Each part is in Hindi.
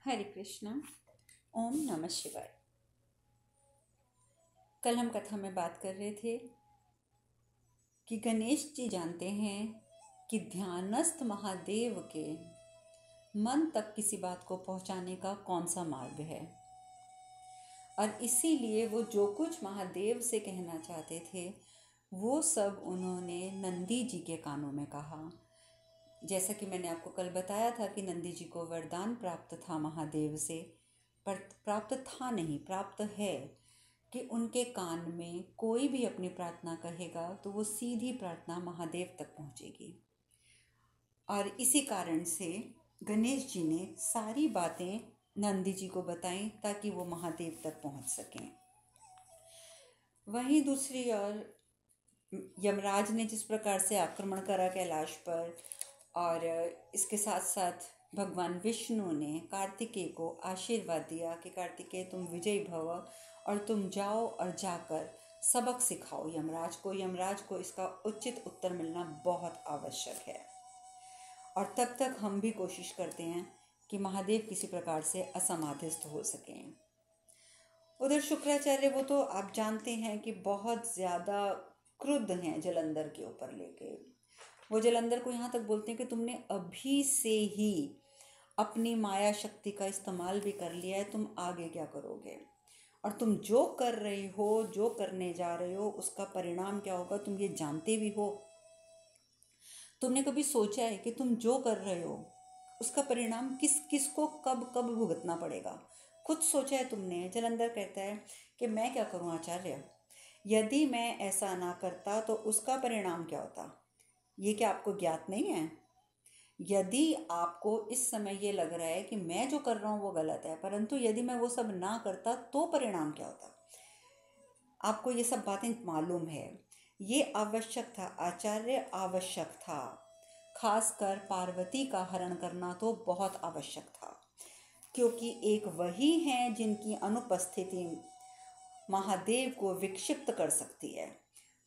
हरे कृष्णा। ओम नमः शिवाय। कल हम कथा में बात कर रहे थे कि गणेश जी जानते हैं कि ध्यानस्थ महादेव के मन तक किसी बात को पहुंचाने का कौन सा मार्ग है, और इसीलिए वो जो कुछ महादेव से कहना चाहते थे वो सब उन्होंने नंदी जी के कानों में कहा। जैसा कि मैंने आपको कल बताया था कि नंदी जी को वरदान प्राप्त था महादेव से, पर प्राप्त था नहीं, प्राप्त है कि उनके कान में कोई भी अपनी प्रार्थना कहेगा तो वो सीधी प्रार्थना महादेव तक पहुंचेगी। और इसी कारण से गणेश जी ने सारी बातें नंदी जी को बताई ताकि वो महादेव तक पहुंच सकें। वहीं दूसरी ओर यमराज ने जिस प्रकार से आक्रमण करा कैलाश पर, और इसके साथ साथ भगवान विष्णु ने कार्तिकेय को आशीर्वाद दिया कि कार्तिकेय तुम विजयी भव और तुम जाओ और जाकर सबक सिखाओ यमराज को। यमराज को इसका उचित उत्तर मिलना बहुत आवश्यक है। और तब तक हम भी कोशिश करते हैं कि महादेव किसी प्रकार से असमाधिस्थ हो सकें। उधर शुक्राचार्य, वो तो आप जानते हैं कि बहुत ज़्यादा क्रुद्ध हैं जलंधर के ऊपर लेके। वो जलंधर को यहाँ तक बोलते हैं कि तुमने अभी से ही अपनी माया शक्ति का इस्तेमाल भी कर लिया है, तुम आगे क्या करोगे, और तुम जो कर रहे हो, जो करने जा रहे हो, उसका परिणाम क्या होगा तुम ये जानते भी हो। तुमने कभी सोचा है कि तुम जो कर रहे हो उसका परिणाम किस किस को कब कब भुगतना पड़ेगा? खुद सोचा है तुमने? जलंधर कहता है कि मैं क्या करूं आचार्य, यदि मैं ऐसा ना करता तो उसका परिणाम क्या होता, ये क्या आपको ज्ञात नहीं है? यदि आपको इस समय ये लग रहा है कि मैं जो कर रहा हूँ वो गलत है, परंतु यदि मैं वो सब ना करता तो परिणाम क्या होता, आपको ये सब बातें मालूम है। ये आवश्यक था आचार्य, आवश्यक था। खासकर पार्वती का हरण करना तो बहुत आवश्यक था, क्योंकि एक वही हैं जिनकी अनुपस्थिति महादेव को विक्षिप्त कर सकती है।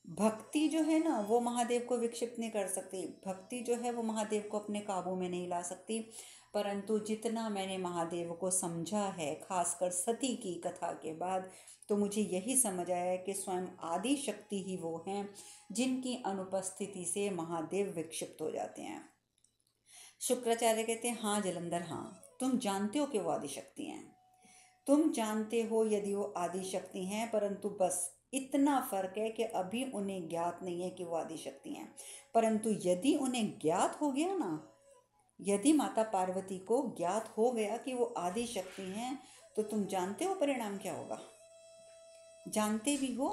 भक्ति जो है ना, वो महादेव को विक्षिप्त नहीं कर सकती। भक्ति जो है वो महादेव को अपने काबू में नहीं ला सकती। परंतु जितना मैंने महादेव को समझा है, खासकर सती की कथा के बाद, तो मुझे यही समझ आया कि स्वयं आदि शक्ति ही वो हैं जिनकी अनुपस्थिति से महादेव विक्षिप्त हो जाते हैं। शुक्राचार्य कहते हैं, हाँ जलंधर, हाँ तुम जानते हो कि वो आदि शक्ति हैं, तुम जानते हो यदि वो आदि शक्ति हैं, परंतु बस इतना फर्क है कि अभी उन्हें ज्ञात नहीं है कि वो आदि शक्ति हैं। परंतु यदि उन्हें ज्ञात हो गया ना, यदि माता पार्वती को ज्ञात हो गया कि वो आदि शक्ति हैं, तो तुम जानते हो परिणाम क्या होगा? जानते भी हो।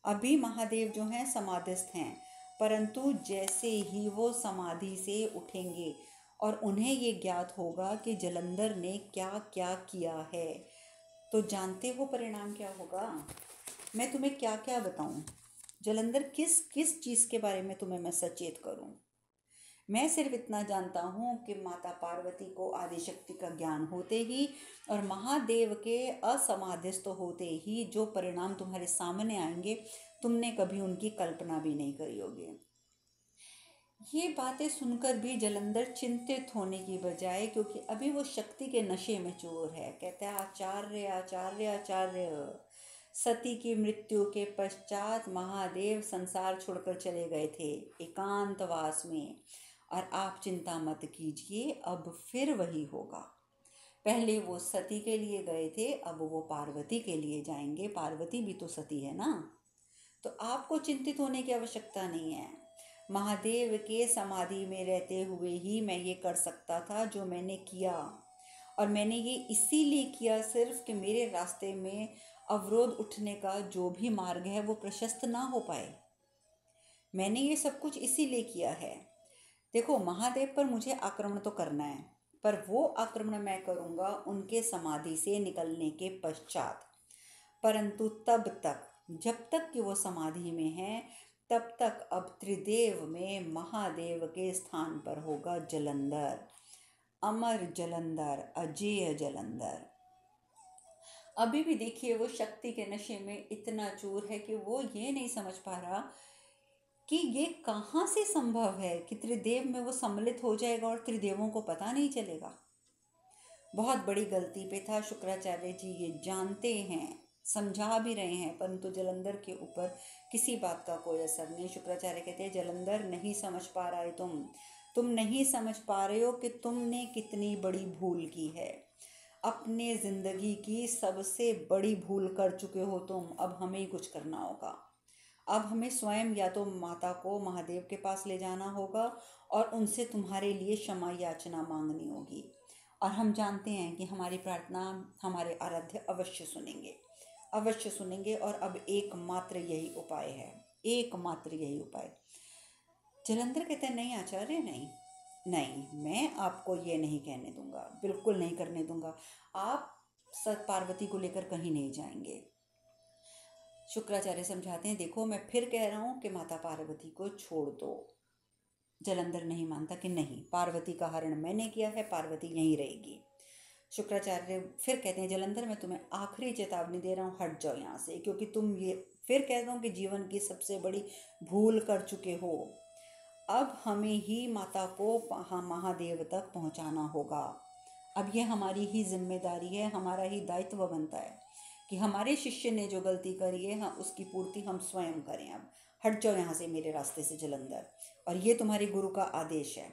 अभी महादेव जो हैं समाधिस्थ हैं, परंतु जैसे ही वो समाधि से उठेंगे और उन्हें ये ज्ञात होगा कि जलंधर ने क्या क्या किया है, तो जानते हो परिणाम क्या होगा? मैं तुम्हें क्या क्या बताऊं, जलंधर किस किस चीज़ के बारे में तुम्हें मैं सचेत करूं? मैं सिर्फ इतना जानता हूं कि माता पार्वती को आदिशक्ति का ज्ञान होते ही और महादेव के असमाधिस्थ होते ही जो परिणाम तुम्हारे सामने आएंगे, तुमने कभी उनकी कल्पना भी नहीं करी होगी। ये बातें सुनकर भी जलंधर चिंतित होने की बजाय, क्योंकि अभी वो शक्ति के नशे में चूर है, कहता है आचार्य आचार्य आचार्य, सती की मृत्यु के पश्चात महादेव संसार छोड़कर चले गए थे एकांतवास में, और आप चिंता मत कीजिए, अब फिर वही होगा। पहले वो सती के लिए गए थे, अब वो पार्वती के लिए जाएंगे। पार्वती भी तो सती है ना, तो आपको चिंतित होने की आवश्यकता नहीं है। महादेव के समाधि में रहते हुए ही मैं ये कर सकता था जो मैंने किया, और मैंने ये इसीलिए किया सिर्फ कि मेरे रास्ते में अवरोध उठने का जो भी मार्ग है वो प्रशस्त ना हो पाए। मैंने ये सब कुछ इसीलिए किया है। देखो, महादेव पर मुझे आक्रमण तो करना है, पर वो आक्रमण मैं करूँगा उनके समाधि से निकलने के पश्चात। परंतु तब तक, जब तक कि वो समाधि में हैं, तब तक अब त्रिदेव में महादेव के स्थान पर होगा जलंधर, अमर जलंधर, अजेय जलंधर। अभी भी देखिए वो शक्ति के नशे में इतना चूर है कि वो ये नहीं समझ पा रहा कि ये कहाँ से संभव है कि त्रिदेव में वो सम्मिलित हो जाएगा और त्रिदेवों को पता नहीं चलेगा। बहुत बड़ी गलती पे था। शुक्राचार्य जी ये जानते हैं, समझा भी रहे हैं, परंतु जलंधर के ऊपर किसी बात का कोई असर नहीं। शुक्राचार्य कहते हैं जलंधर नहीं समझ पा रहा है, तुम नहीं समझ पा रहे हो कि तुमने कितनी बड़ी भूल की है। अपने जिंदगी की सबसे बड़ी भूल कर चुके हो तुम। अब हमें ही कुछ करना होगा। अब हमें स्वयं या तो माता को महादेव के पास ले जाना होगा और उनसे तुम्हारे लिए क्षमा याचना मांगनी होगी। और हम जानते हैं कि हमारी प्रार्थना हमारे आराध्य अवश्य सुनेंगे, अवश्य सुनेंगे। और अब एकमात्र यही उपाय है, एकमात्र यही उपाय। जलंधर कहते हैं नहीं आचार्य, नहीं नहीं, मैं आपको ये नहीं कहने दूंगा, बिल्कुल नहीं करने दूंगा। आप सत पार्वती को लेकर कहीं नहीं जाएंगे। शुक्राचार्य समझाते हैं देखो मैं फिर कह रहा हूँ कि माता पार्वती को छोड़ दो। जलंधर नहीं मानता कि नहीं, पार्वती का हरण मैंने किया है, पार्वती यहीं रहेगी। शुक्राचार्य फिर कहते हैं जलंधर मैं तुम्हें आखिरी चेतावनी दे रहा हूँ, हट जाओ यहाँ से, क्योंकि तुम ये फिर कह रहा हूँ कि जीवन की सबसे बड़ी भूल कर चुके हो। अब हमें ही माता को महादेव तक पहुँचाना होगा। अब ये हमारी ही जिम्मेदारी है, हमारा ही दायित्व बनता है कि हमारे शिष्य ने जो गलती करी है हम उसकी पूर्ति हम स्वयं करें। अब हट जाओ यहाँ से मेरे रास्ते से जलंधर, और ये तुम्हारे गुरु का आदेश है।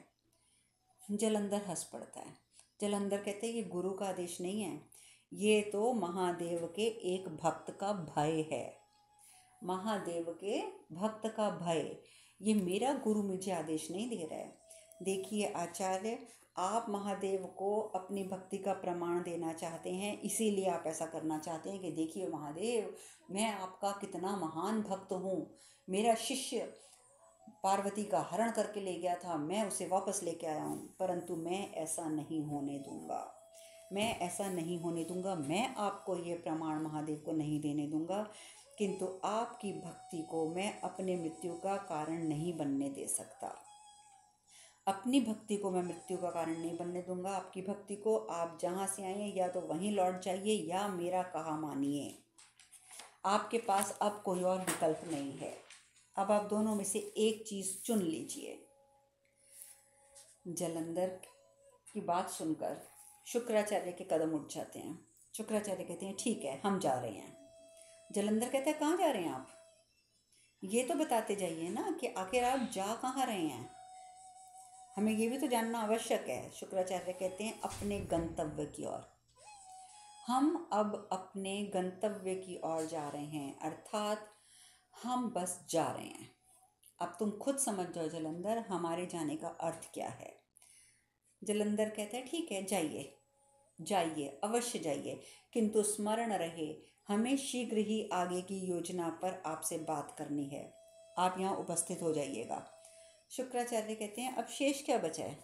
जलंधर हंस पड़ता है। जलंधर कहते हैं ये गुरु का आदेश नहीं है, ये तो महादेव के एक भक्त का भय है, महादेव के भक्त का भय। ये मेरा गुरु मुझे आदेश नहीं दे रहा है। देखिए आचार्य, आप महादेव को अपनी भक्ति का प्रमाण देना चाहते हैं, इसीलिए आप ऐसा करना चाहते हैं कि देखिए महादेव, मैं आपका कितना महान भक्त हूँ। मेरा शिष्य पार्वती का हरण करके ले गया था, मैं उसे वापस लेके आया हूँ, परंतु मैं ऐसा नहीं होने दूंगा, मैं ऐसा नहीं होने दूंगा। मैं आपको ये प्रमाण महादेव को नहीं देने दूंगा, किंतु आपकी भक्ति को मैं अपने मृत्यु का कारण नहीं बनने दे सकता। अपनी भक्ति को मैं मृत्यु का कारण नहीं बनने दूंगा। आपकी भक्ति को आप जहाँ से आए हैं या तो वहीं लौट जाइए या मेरा कहा मानिए। आपके पास अब कोई और विकल्प नहीं है। अब आप दोनों में से एक चीज़ चुन लीजिए। जलंधर की बात सुनकर शुक्राचार्य के कदम उठ जाते हैं। शुक्राचार्य कहते हैं ठीक है, हम जा रहे हैं। जलंधर कहता है कहाँ जा रहे हैं आप? ये तो बताते जाइए ना कि आखिर आप जा कहाँ रहे हैं, हमें ये भी तो जानना आवश्यक है। शुक्राचार्य कहते हैं अपने गंतव्य की ओर। हम अब अपने गंतव्य की ओर जा रहे हैं, अर्थात हम बस जा रहे हैं। अब तुम खुद समझ जाओ जलंधर, हमारे जाने का अर्थ क्या है। जलंधर कहता है ठीक है, जाइए जाइए, अवश्य जाइए, किंतु स्मरण रहे हमें शीघ्र ही आगे की योजना पर आपसे बात करनी है। आप यहाँ उपस्थित हो जाइएगा। शुक्राचार्य कहते हैं अब शेष क्या बचा है?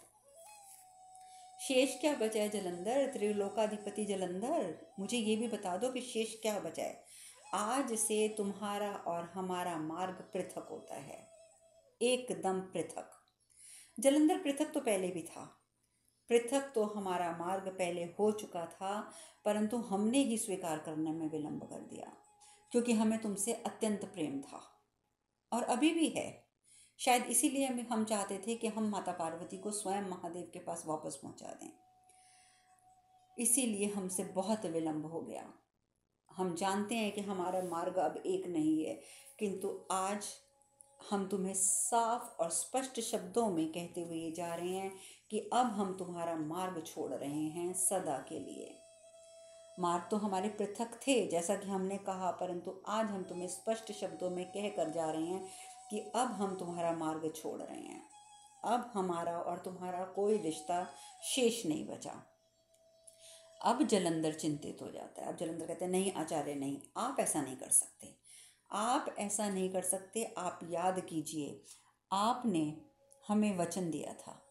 शेष क्या बचा है जलंधर, त्रिलोकाधिपति जलंधर, मुझे ये भी बता दो कि शेष क्या बचा है। आज से तुम्हारा और हमारा मार्ग पृथक होता है, एकदम पृथक। जलंधर पृथक तो पहले भी था, पृथक तो हमारा मार्ग पहले हो चुका था, परंतु हमने ही स्वीकार करने में विलंब कर दिया, क्योंकि हमें तुमसे अत्यंत प्रेम था और अभी भी है। शायद इसीलिए हम चाहते थे कि हम माता पार्वती को स्वयं महादेव के पास वापस पहुंचा दें, इसीलिए हमसे बहुत विलंब हो गया। हम जानते हैं कि हमारा मार्ग अब एक नहीं है, किंतु आज हम तुम्हें साफ और स्पष्ट शब्दों में कहते हुए जा रहे हैं कि अब हम तुम्हारा मार्ग छोड़ रहे हैं सदा के लिए। मार्ग तो हमारे पृथक थे जैसा कि हमने कहा, परंतु आज हम तुम्हें स्पष्ट शब्दों में कह कर जा रहे हैं कि अब हम तुम्हारा मार्ग छोड़ रहे हैं। अब हमारा और तुम्हारा कोई रिश्ता शेष नहीं बचा। अब जलंधर चिंतित हो जाता है। अब जलंधर कहते हैं नहीं आचार्य, नहीं, आप ऐसा नहीं कर सकते, आप ऐसा नहीं कर सकते। आप याद कीजिए, आपने हमें वचन दिया था,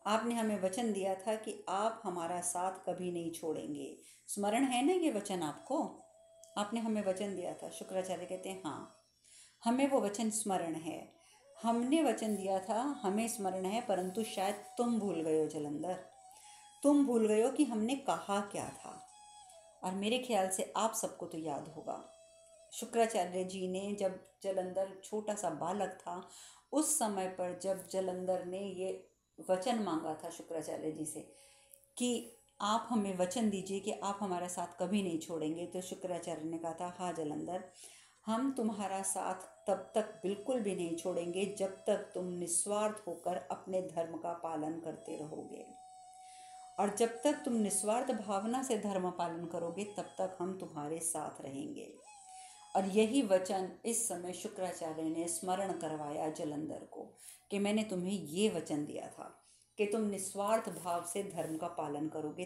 आपने हमें वचन दिया था कि आप हमारा साथ कभी नहीं छोड़ेंगे। स्मरण है ना ये वचन आपको? आपने हमें वचन दिया था। शुक्राचार्य कहते हैं हाँ, हमें वो वचन स्मरण है, हमने वचन दिया था, हमें स्मरण है, परंतु शायद तुम भूल गए हो जलंधर, तुम भूल गए हो कि हमने कहा क्या था। और मेरे ख्याल से आप सबको तो याद होगा, शुक्राचार्य जी ने जब जलंधर छोटा सा बालक था उस समय पर जब जलंधर ने ये वचन मांगा था शुक्राचार्य जी से कि आप हमें वचन दीजिए कि आप हमारा साथ कभी नहीं छोड़ेंगे। तो शुक्राचार्य ने कहा था, हाँ जलंधर, हम तुम्हारा साथ तब तक बिल्कुल भी नहीं छोड़ेंगे जब तक तुम निस्वार्थ होकर अपने धर्म का पालन करते रहोगे, और जब तक तुम निस्वार्थ भावना से धर्म पालन करोगे तब तक हम तुम्हारे साथ रहेंगे। और यही वचन इस समय शुक्राचार्य ने स्मरण करवाया जलंधर को कि मैंने तुम्हें ये वचन दिया था कि तुम निस्वार्थ भाव से धर्म का पालन करोगे,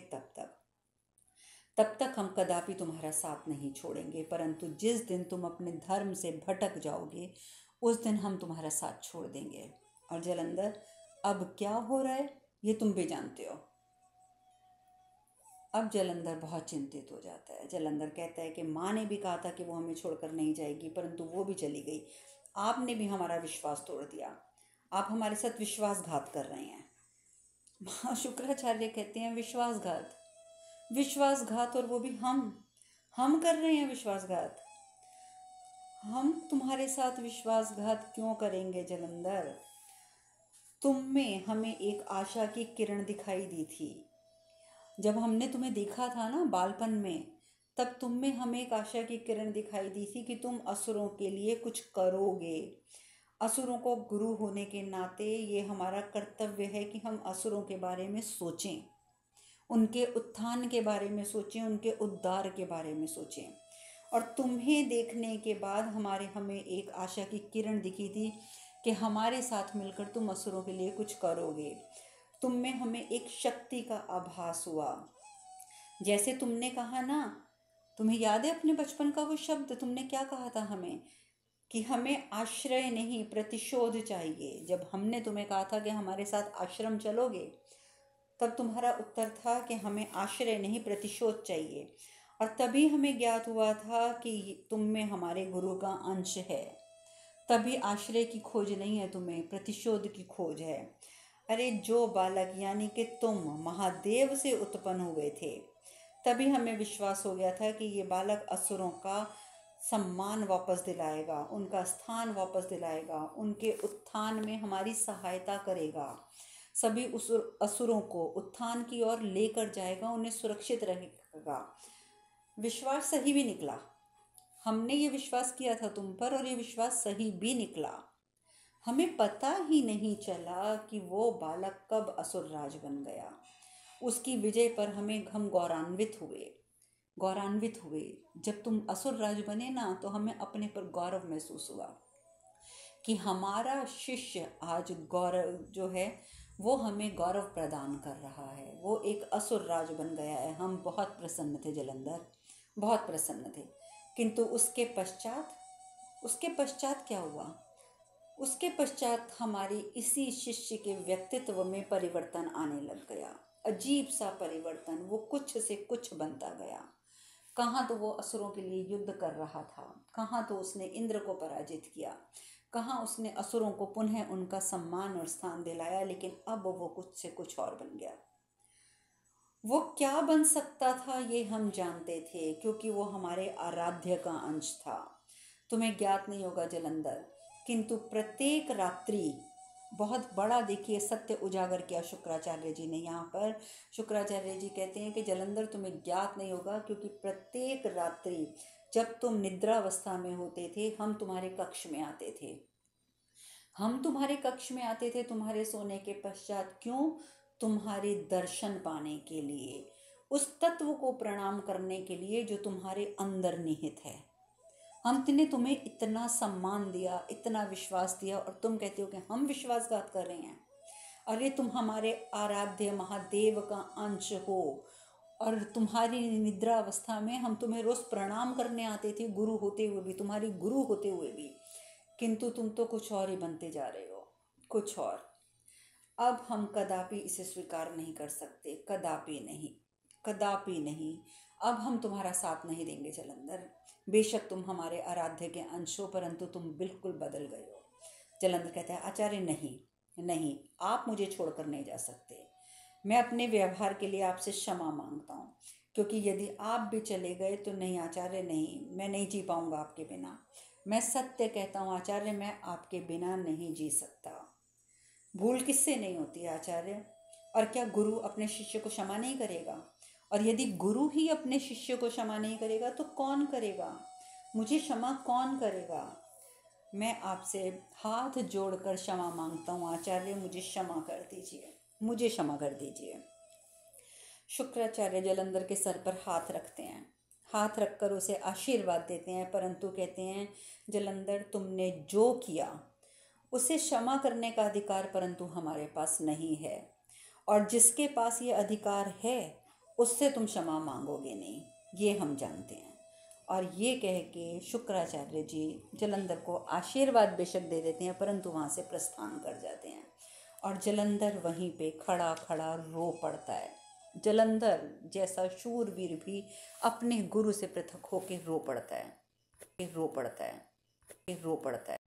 तब तक हम कदापि तुम्हारा साथ नहीं छोड़ेंगे। परंतु जिस दिन तुम अपने धर्म से भटक जाओगे उस दिन हम तुम्हारा साथ छोड़ देंगे। और जलंधर, अब क्या हो रहा है ये तुम भी जानते हो। अब जलंधर बहुत चिंतित हो जाता है। जलंधर कहता है कि माँ ने भी कहा था कि वो हमें छोड़कर नहीं जाएगी, परंतु वो भी चली गई। आपने भी हमारा विश्वास तोड़ दिया, आप हमारे साथ विश्वासघात कर रहे हैं। शुक्राचार्य कहते हैं, विश्वासघात? विश्वासघात? और वो भी हम कर रहे हैं विश्वासघात? हम तुम्हारे साथ विश्वासघात क्यों करेंगे जलंधर? तुम में हमें एक आशा की किरण दिखाई दी थी। जब हमने तुम्हें देखा था ना बालपन में, तब तुम में हमें एक आशा की किरण दिखाई दी थी कि तुम असुरों के लिए कुछ करोगे। असुरों को गुरु होने के नाते ये हमारा कर्तव्य है कि हम असुरों के बारे में सोचें, उनके उत्थान के बारे में सोचें, उनके उद्धार के बारे में सोचें। और तुम्हें देखने के बाद हमें एक आशा की किरण दिखी थी कि हमारे साथ मिलकर तुम असुरों के लिए कुछ करोगे। तुम में हमें एक शक्ति का आभास हुआ। जैसे तुमने कहा ना, तुम्हें याद है अपने बचपन का वो शब्द? तुमने क्या कहा था हमें कि हमें आश्रय नहीं प्रतिशोध चाहिए। जब हमने तुम्हें कहा था कि हमारे साथ आश्रम चलोगे, तब तुम्हारा उत्तर था कि हमें आश्रय नहीं प्रतिशोध चाहिए। और तभी हमें ज्ञात हुआ था कि तुम में हमारे गुरु का अंश है। तभी आश्रय की खोज नहीं है, तुम्हें प्रतिशोध की खोज है। अरे जो बालक यानी कि तुम महादेव से उत्पन्न हुए थे, तभी हमें विश्वास हो गया था कि ये बालक असुरों का सम्मान वापस दिलाएगा, उनका स्थान वापस दिलाएगा, उनके उत्थान में हमारी सहायता करेगा, सभी असुरों को उत्थान की ओर लेकर जाएगा, उन्हें सुरक्षित रखेगा। विश्वास सही भी निकला। हमने ये विश्वास किया था तुम पर और ये विश्वास सही भी निकला। हमें पता ही नहीं चला कि वो बालक कब असुरराज बन गया। उसकी विजय पर हम गौरवान्वित हुए। जब तुम असुरराज बने ना, तो हमें अपने पर गौरव महसूस हुआ कि हमारा शिष्य आज गौरव जो है वो हमें गौरव प्रदान कर रहा है, वो एक असुरराज बन गया है। हम बहुत प्रसन्न थे जलंधर, बहुत प्रसन्न थे। किंतु उसके पश्चात क्या हुआ? उसके पश्चात हमारी इसी शिष्य के व्यक्तित्व में परिवर्तन आने लग गया। अजीब सा परिवर्तन, वो कुछ से कुछ बनता गया। कहाँ तो वो असुरों के लिए युद्ध कर रहा था, कहाँ तो उसने इंद्र को पराजित किया, कहाँ उसने असुरों को पुनः उनका सम्मान और स्थान दिलाया। लेकिन अब वो कुछ से कुछ और बन गया। वो क्या बन सकता था ये हम जानते थे, क्योंकि वो हमारे आराध्य का अंश था। तुम्हें ज्ञात नहीं होगा जलंधर, किंतु प्रत्येक रात्रि बहुत बड़ा, देखिए, सत्य उजागर किया शुक्राचार्य जी ने यहाँ पर। शुक्राचार्य जी कहते हैं कि जलंधर तुम्हें ज्ञात नहीं होगा, क्योंकि प्रत्येक रात्रि जब तुम निद्रावस्था में होते थे, हम तुम्हारे कक्ष में आते थे। तुम्हारे सोने के पश्चात। क्यों? तुम्हारे दर्शन पाने के लिए, उस तत्व को प्रणाम करने के लिए जो तुम्हारे अंदर निहित है। हमने तुम्हें इतना सम्मान दिया, इतना विश्वास दिया, और तुम कहते हो कि हम विश्वासघात कर रहे हैं। अरे तुम हमारे आराध्य महादेव का अंश हो, और तुम्हारी निद्रा अवस्था में हम तुम्हें रोज प्रणाम करने आते थे, गुरु होते हुए भी, तुम्हारी गुरु होते हुए भी। किंतु तुम तो कुछ और ही बनते जा रहे हो, कुछ और। अब हम कदापि इसे स्वीकार नहीं कर सकते, कदापि नहीं, कदापि नहीं। अब हम तुम्हारा साथ नहीं देंगे जलंधर। बेशक तुम हमारे आराध्य के अंश हो, परंतु तुम बिल्कुल बदल गए हो। जलंधर कहता है, आचार्य नहीं नहीं, आप मुझे छोड़कर नहीं जा सकते। मैं अपने व्यवहार के लिए आपसे क्षमा मांगता हूँ, क्योंकि यदि आप भी चले गए तो नहीं आचार्य, नहीं, मैं नहीं जी पाऊंगा आपके बिना। मैं सत्य कहता हूँ आचार्य, मैं आपके बिना नहीं जी सकता। भूल किससे नहीं होती है आचार्य? और क्या गुरु अपने शिष्य को क्षमा नहीं करेगा? और यदि गुरु ही अपने शिष्य को क्षमा नहीं करेगा तो कौन करेगा? मुझे क्षमा कौन करेगा? मैं आपसे हाथ जोड़कर क्षमा मांगता हूँ आचार्य, मुझे क्षमा कर दीजिए, मुझे क्षमा कर दीजिए। शुक्राचार्य जलंधर के सर पर हाथ रखते हैं, हाथ रखकर उसे आशीर्वाद देते हैं, परंतु कहते हैं जलंधर तुमने जो किया उसे क्षमा करने का अधिकार परंतु हमारे पास नहीं है, और जिसके पास ये अधिकार है उससे तुम क्षमा मांगोगे नहीं, ये हम जानते हैं। और ये कह के शुक्राचार्य जी जलंधर को आशीर्वाद बेशक दे देते हैं परंतु वहाँ से प्रस्थान कर जाते हैं। और जलंधर वहीं पे खड़ा खड़ा रो पड़ता है। जलंधर जैसा शूरवीर भी अपने गुरु से पृथक होकर रो पड़ता है, रो पड़ता है, रो पड़ता है।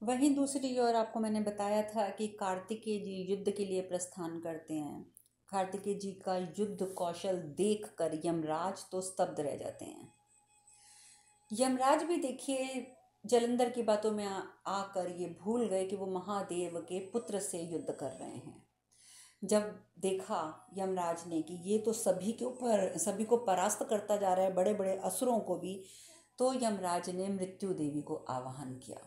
वहीं दूसरी ओर आपको मैंने बताया था कि कार्तिकेय जी युद्ध के लिए प्रस्थान करते हैं। कार्तिकेय जी का युद्ध कौशल देखकर यमराज तो स्तब्ध रह जाते हैं। यमराज भी देखिए जलंधर की बातों में आकर ये भूल गए कि वो महादेव के पुत्र से युद्ध कर रहे हैं। जब देखा यमराज ने कि ये तो सभी को परास्त करता जा रहा है, बड़े बड़े असुरों को भी, तो यमराज ने मृत्यु देवी को आवाहन किया,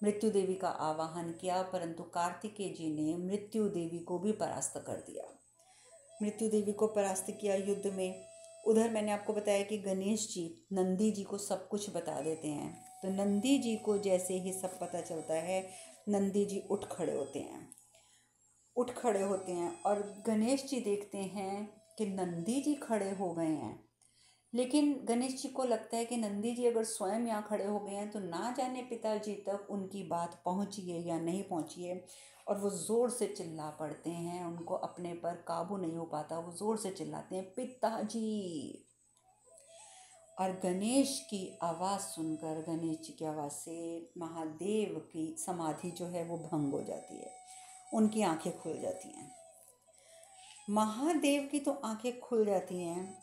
मृत्यु देवी का आवाहन किया, परंतु कार्तिकेय जी ने मृत्यु देवी को भी परास्त कर दिया, मृत्यु देवी को परास्त किया युद्ध में। उधर मैंने आपको बताया कि गणेश जी नंदी जी को सब कुछ बता देते हैं, तो नंदी जी को जैसे ही सब पता चलता है नंदी जी उठ खड़े होते हैं और गणेश जी देखते हैं कि नंदी जी खड़े हो गए हैं, लेकिन गणेश जी को लगता है कि नंदी जी अगर स्वयं यहाँ खड़े हो गए हैं तो ना जाने पिताजी तक उनकी बात पहुँची है या नहीं पहुँची है, और वो ज़ोर से चिल्ला पड़ते हैं, उनको अपने पर काबू नहीं हो पाता, वो ज़ोर से चिल्लाते हैं पिताजी। और गणेश की आवाज़ सुनकर, गणेश जी की आवाज़ से महादेव की समाधि जो है वो भंग हो जाती है, उनकी आंखें खुल जाती हैं। महादेव की तो आंखें खुल जाती हैं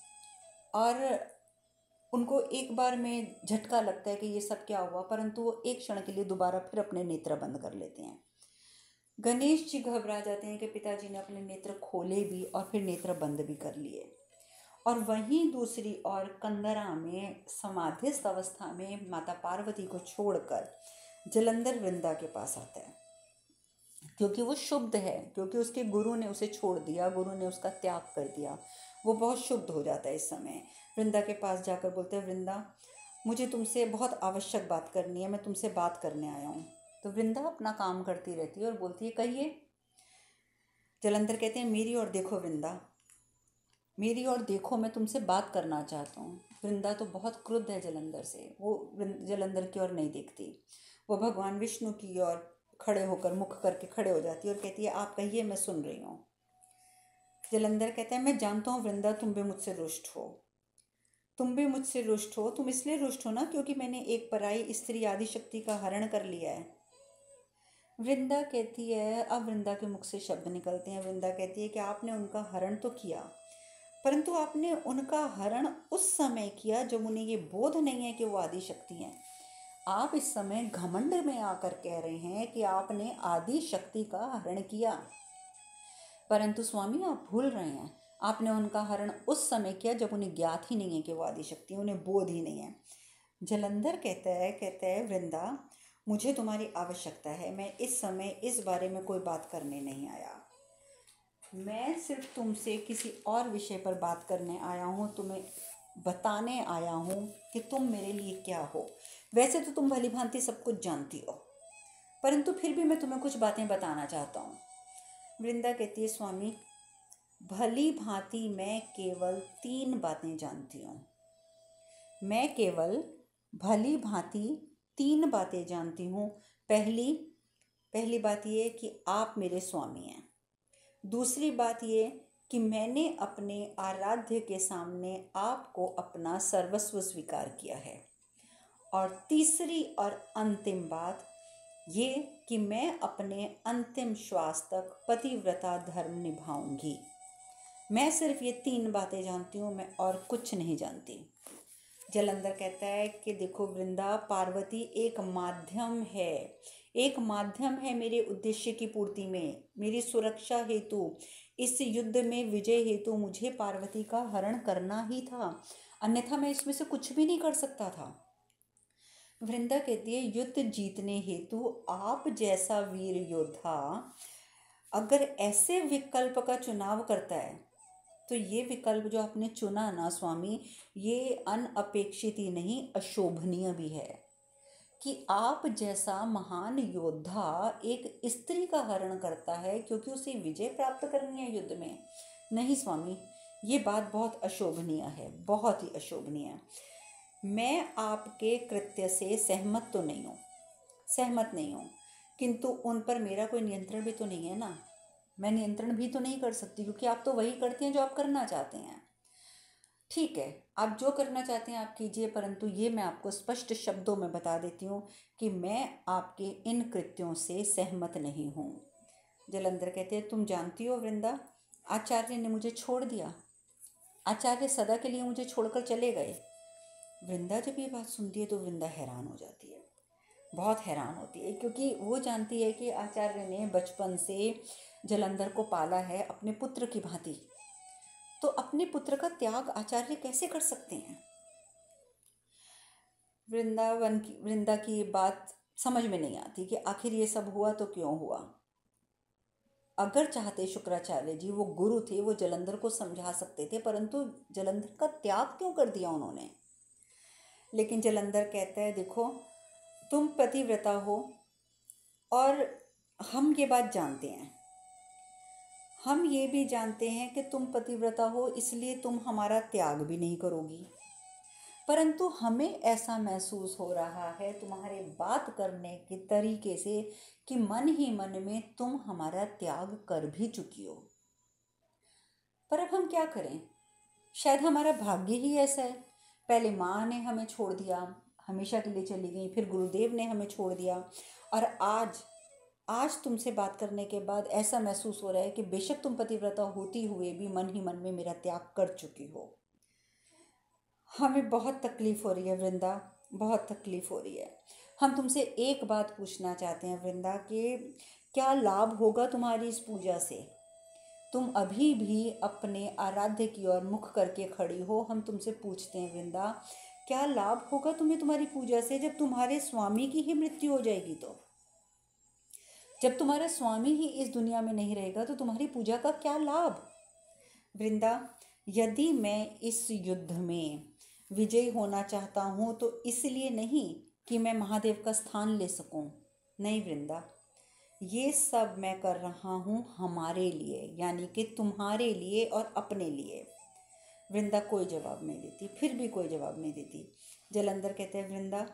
और उनको एक बार में झटका लगता है कि ये सब क्या हुआ, परंतु वो एक क्षण के लिए दोबारा फिर अपने नेत्र बंद कर लेते हैं। गणेश जी घबरा जाते हैं कि पिताजी ने अपने नेत्र खोले भी और फिर नेत्र बंद भी कर लिए। और वहीं दूसरी ओर कंदरा में समाधिस्थ अवस्था में माता पार्वती को छोड़कर जलंधर वृंदा के पास आता है, क्योंकि वो शुद्ध है, क्योंकि उसके गुरु ने उसे छोड़ दिया, गुरु ने उसका त्याग कर दिया, वो बहुत शुद्ध हो जाता है। इस समय वृंदा के पास जाकर बोलते हैं वृंदा मुझे तुमसे बहुत आवश्यक बात करनी है, मैं तुमसे बात करने आया हूँ। तो वृंदा अपना काम करती रहती है और बोलती है कहिए। जलंधर कहते हैं मेरी ओर देखो वृंदा, मेरी ओर देखो, मैं तुमसे बात करना चाहता हूँ। वृंदा तो बहुत क्रुद्ध है जलंधर से, वो जलंधर की ओर नहीं देखती, वो भगवान विष्णु की ओर खड़े होकर मुख करके खड़े हो जाती है और कहती है आप कहिए, मैं सुन रही हूँ। जलंधर कहता है मैं जानता हूँ वृंदा तुम भी मुझसे रुष्ट हो, तुम भी मुझसे रुष्ट हो, तुम इसलिए रुष्ट हो ना क्योंकि मैंने एक पराई स्त्री आदिशक्ति का हरण कर लिया है। वृंदा कहती है, अब वृंदा के मुख से शब्द निकलते हैं, वृंदा कहती है कि आपने उनका हरण तो किया, परंतु आपने उनका हरण उस समय किया जब उन्हें ये बोध नहीं है कि वो आदिशक्ति हैं। आप इस समय घमंड में आकर कह रहे हैं कि आपने आदिशक्ति का हरण किया, परंतु स्वामी आप भूल रहे हैं, आपने उनका हरण उस समय किया जब उन्हें ज्ञात ही नहीं है कि वो आदिशक्ति, उन्हें बोध ही नहीं है। जलंधर कहता है वृंदा मुझे तुम्हारी आवश्यकता है, मैं इस समय इस बारे में कोई बात करने नहीं आया, मैं सिर्फ तुमसे किसी और विषय पर बात करने आया हूँ, तुम्हें बताने आया हूँ कि तुम मेरे लिए क्या हो। वैसे तो तुम भली भांति सब कुछ जानती हो, परंतु फिर भी मैं तुम्हें कुछ बातें बताना चाहता हूँ। वृंदा कहती है स्वामी भली भांति मैं केवल 3 बातें जानती हूँ, मैं केवल भली भांति 3 बातें जानती हूँ। पहली बात ये कि आप मेरे स्वामी हैं, दूसरी बात ये कि मैंने अपने आराध्य के सामने आपको अपना सर्वस्व स्वीकार किया है, और तीसरी और अंतिम बात ये कि मैं अपने अंतिम श्वास तक पतिव्रता धर्म निभाऊंगी। मैं सिर्फ ये 3 बातें जानती हूँ, मैं और कुछ नहीं जानती। जलंधर कहता है कि देखो वृंदा, पार्वती एक माध्यम है मेरे उद्देश्य की पूर्ति में, मेरी सुरक्षा हेतु इस युद्ध में विजय हेतु मुझे पार्वती का हरण करना ही था, अन्यथा मैं इसमें से कुछ भी नहीं कर सकता था। वृंदा कहती है, युद्ध जीतने हेतु आप जैसा वीर योद्धा अगर ऐसे विकल्प का चुनाव करता है तो ये विकल्प जो आपने चुना ना स्वामी, ये अनअपेक्षित ही नहीं अशोभनीय भी है कि आप जैसा महान योद्धा एक स्त्री का हरण करता है क्योंकि उसे विजय प्राप्त करनी है युद्ध में। नहीं स्वामी, ये बात बहुत अशोभनीय है, बहुत ही अशोभनीय है। मैं आपके कृत्य से सहमत तो नहीं हूँ, सहमत नहीं हूँ, किंतु उन पर मेरा कोई नियंत्रण भी तो नहीं है ना। मैं नियंत्रण भी तो नहीं कर सकती क्योंकि आप तो वही करते हैं जो आप करना चाहते हैं। ठीक है, आप जो करना चाहते हैं आप कीजिए, परंतु ये मैं आपको स्पष्ट शब्दों में बता देती हूँ कि मैं आपके इन कृत्यों से सहमत नहीं हूँ। जलंधर कहते हैं, तुम जानती हो वृंदा, आचार्य ने मुझे छोड़ दिया, आचार्य सदा के लिए मुझे छोड़कर चले गए। वृंदा जब ये बात सुनती है तो वृंदा हैरान हो जाती है, बहुत हैरान होती है, क्योंकि वो जानती है कि आचार्य ने बचपन से जलंधर को पाला है अपने पुत्र की भांति, तो अपने पुत्र का त्याग आचार्य कैसे कर सकते हैं। वृंदा की ये बात समझ में नहीं आती कि आखिर ये सब हुआ तो क्यों हुआ। अगर चाहते शुक्राचार्य जी, वो गुरु थे, वो जलंधर को समझा सकते थे, परंतु जलंधर का त्याग क्यों कर दिया उन्होंने। लेकिन जलंधर कहता है, देखो तुम पतिव्रता हो और हम ये बात जानते हैं, हम ये भी जानते हैं कि तुम पतिव्रता हो, इसलिए तुम हमारा त्याग भी नहीं करोगी, परंतु हमें ऐसा महसूस हो रहा है तुम्हारे बात करने के तरीके से कि मन ही मन में तुम हमारा त्याग कर भी चुकी हो। पर अब हम क्या करें, शायद हमारा भाग्य ही ऐसा है। पहले माँ ने हमें छोड़ दिया, हमेशा के लिए चली गई, फिर गुरुदेव ने हमें छोड़ दिया, और आज तुमसे बात करने के बाद ऐसा महसूस हो रहा है कि बेशक तुम पतिव्रता होती हुए भी मन ही मन में मेरा त्याग कर चुकी हो। हमें बहुत तकलीफ़ हो रही है वृंदा, बहुत तकलीफ़ हो रही है। हम तुमसे एक बात पूछना चाहते हैं वृंदा कि क्या लाभ होगा तुम्हारी इस पूजा से। तुम अभी भी अपने आराध्य की ओर मुख करके खड़ी हो। हम तुमसे पूछते हैं वृंदा, क्या लाभ होगा तुम्हें तुम्हारी पूजा से जब तुम्हारे स्वामी की ही मृत्यु हो जाएगी। तो जब तुम्हारा स्वामी ही इस दुनिया में नहीं रहेगा तो तुम्हारी पूजा का क्या लाभ। वृंदा, यदि मैं इस युद्ध में विजयी होना चाहता हूँ तो इसलिए नहीं कि मैं महादेव का स्थान ले सकूँ। नहीं वृंदा, ये सब मैं कर रहा हूँ हमारे लिए, यानी कि तुम्हारे लिए और अपने लिए। वृंदा कोई जवाब नहीं देती, फिर भी कोई जवाब नहीं देती। जलंधर कहते हैं, वृंदा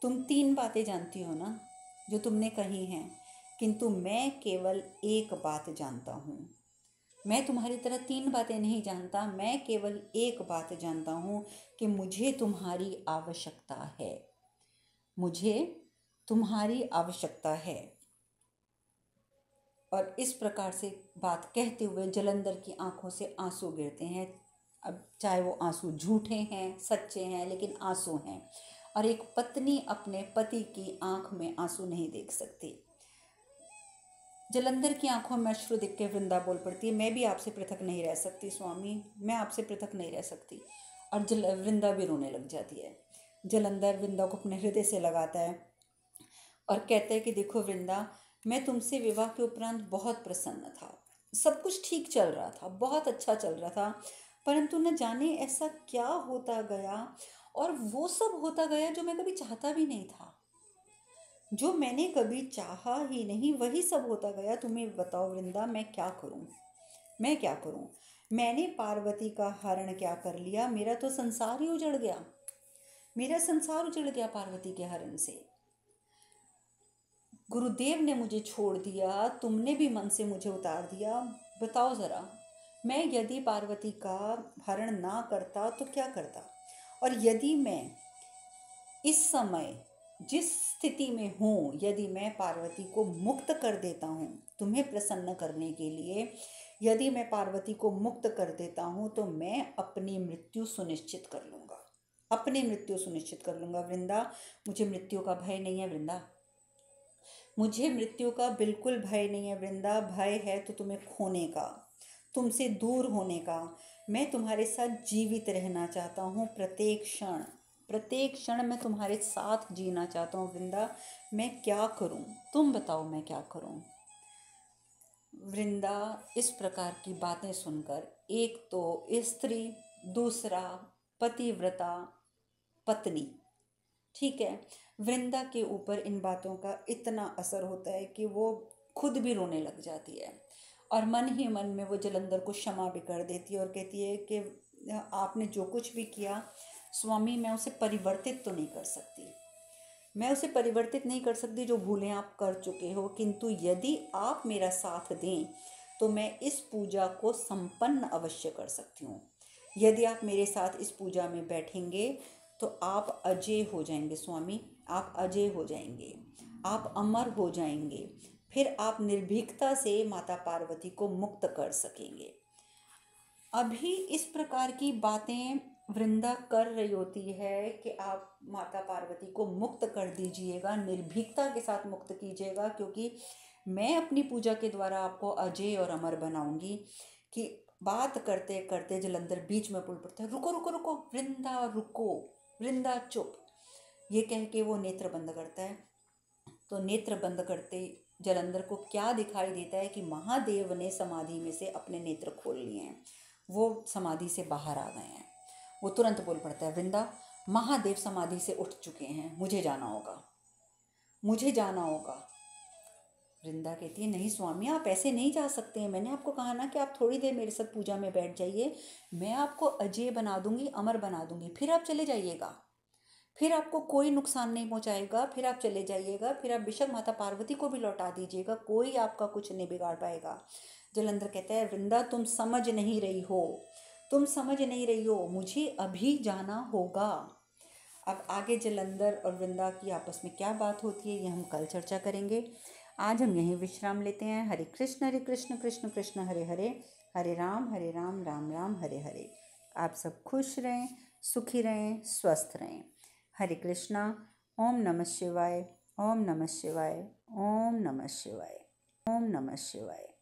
तुम 3 बातें जानती हो ना जो तुमने कही हैं, किंतु मैं केवल एक बात जानता हूँ। मैं तुम्हारी तरह 3 बातें नहीं जानता, मैं केवल एक बात जानता हूँ कि मुझे तुम्हारी आवश्यकता है, मुझे तुम्हारी आवश्यकता है। और इस प्रकार से बात कहते हुए जलंधर की आंखों से आंसू गिरते हैं। अब चाहे वो आंसू झूठे हैं सच्चे हैं, लेकिन आंसू हैं, और एक पत्नी अपने पति की आंख में आंसू नहीं देख सकती। जलंधर की आंखों में अश्रु देख के वृंदा बोल पड़ती है, मैं भी आपसे पृथक नहीं रह सकती स्वामी, मैं आपसे पृथक नहीं रह सकती। और वृंदा भी रोने लग जाती है। जलंधर वृंदा को अपने हृदय से लगाता है और कहता है कि देखो वृंदा, मैं तुमसे विवाह के उपरांत बहुत प्रसन्न था, सब कुछ ठीक चल रहा था, बहुत अच्छा चल रहा था, परंतु न जाने ऐसा क्या होता गया, और वो सब होता गया जो मैं कभी चाहता भी नहीं था, जो मैंने कभी चाहा ही नहीं वही सब होता गया। तुम्हें बताओ वृंदा, मैं क्या करूं, मैं क्या करूं। मैंने पार्वती का हरण क्या कर लिया, मेरा तो संसार ही उजड़ गया, मेरा संसार उजड़ गया पार्वती के हरण से। गुरुदेव ने मुझे छोड़ दिया, तुमने भी मन से मुझे उतार दिया। बताओ ज़रा, मैं यदि पार्वती का हरण ना करता तो क्या करता, और यदि मैं इस समय जिस स्थिति में हूँ, यदि मैं पार्वती को मुक्त कर देता हूँ तुम्हें प्रसन्न करने के लिए, यदि मैं पार्वती को मुक्त कर देता हूँ तो मैं अपनी मृत्यु सुनिश्चित कर लूँगा, अपनी मृत्यु सुनिश्चित कर लूँगा। वृंदा, मुझे मृत्यु का भय नहीं है वृंदा, मुझे मृत्यु का बिल्कुल भय नहीं है वृंदा। भय है तो तुम्हें खोने का, तुमसे दूर होने का। मैं तुम्हारे साथ जीवित रहना चाहता हूँ, प्रत्येक क्षण मैं तुम्हारे साथ जीना चाहता हूँ वृंदा। मैं क्या करूँ, तुम बताओ मैं क्या करूँ। वृंदा इस प्रकार की बातें सुनकर, एक तो स्त्री, दूसरा पतिव्रता पत्नी, ठीक है, वृंदा के ऊपर इन बातों का इतना असर होता है कि वो खुद भी रोने लग जाती है और मन ही मन में वो जलंधर को क्षमा भी कर देती है और कहती है कि आपने जो कुछ भी किया स्वामी, मैं उसे परिवर्तित तो नहीं कर सकती, मैं उसे परिवर्तित नहीं कर सकती, जो भूलें आप कर चुके हो, किंतु यदि आप मेरा साथ दें तो मैं इस पूजा को संपन्न अवश्य कर सकती हूँ। यदि आप मेरे साथ इस पूजा में बैठेंगे तो आप अजय हो जाएंगे स्वामी, आप अजय हो जाएंगे, आप अमर हो जाएंगे, फिर आप निर्भीकता से माता पार्वती को मुक्त कर सकेंगे। अभी इस प्रकार की बातें वृंदा कर रही होती है कि आप माता पार्वती को मुक्त कर दीजिएगा, निर्भीकता के साथ मुक्त कीजिएगा, क्योंकि मैं अपनी पूजा के द्वारा आपको अजय और अमर बनाऊंगी। कि बात करते करते जलंधर बीच में बोल पड़ता है, रुको रुको रुको वृंदा रुको, वृंदा चुप। ये कह के वो नेत्र बंद करता है। तो नेत्र बंद करते जलंधर को क्या दिखाई देता है कि महादेव ने समाधि में से अपने नेत्र खोल लिए हैं, वो समाधि से बाहर आ गए हैं। वो तुरंत बोल पड़ता है, वृंदा महादेव समाधि से उठ चुके हैं, मुझे जाना होगा, मुझे जाना होगा। वृंदा कहती है, नहीं स्वामी आप ऐसे नहीं जा सकते हैं, मैंने आपको कहा ना कि आप थोड़ी देर मेरे साथ पूजा में बैठ जाइए, मैं आपको अजय बना दूंगी, अमर बना दूंगी, फिर आप चले जाइएगा, फिर आपको कोई नुकसान नहीं पहुंचाएगा, फिर आप चले जाइएगा, फिर आप बेशक माता पार्वती को भी लौटा दीजिएगा, कोई आपका कुछ नहीं बिगाड़ पाएगा। जलंधर कहता है, वृंदा तुम समझ नहीं रही हो, तुम समझ नहीं रही हो, मुझे अभी जाना होगा। अब आगे जलंधर और वृंदा की आपस में क्या बात होती है ये हम कल चर्चा करेंगे। आज हम यहीं विश्राम लेते हैं। हरे कृष्ण कृष्ण कृष्ण हरे हरे, हरे राम राम राम हरे हरे। आप सब खुश रहें, सुखी रहें, स्वस्थ रहें। हरे कृष्णा। ओम नमः शिवाय, ओम नमः शिवाय, ओम नमः शिवाय, ओम नमः शिवाय।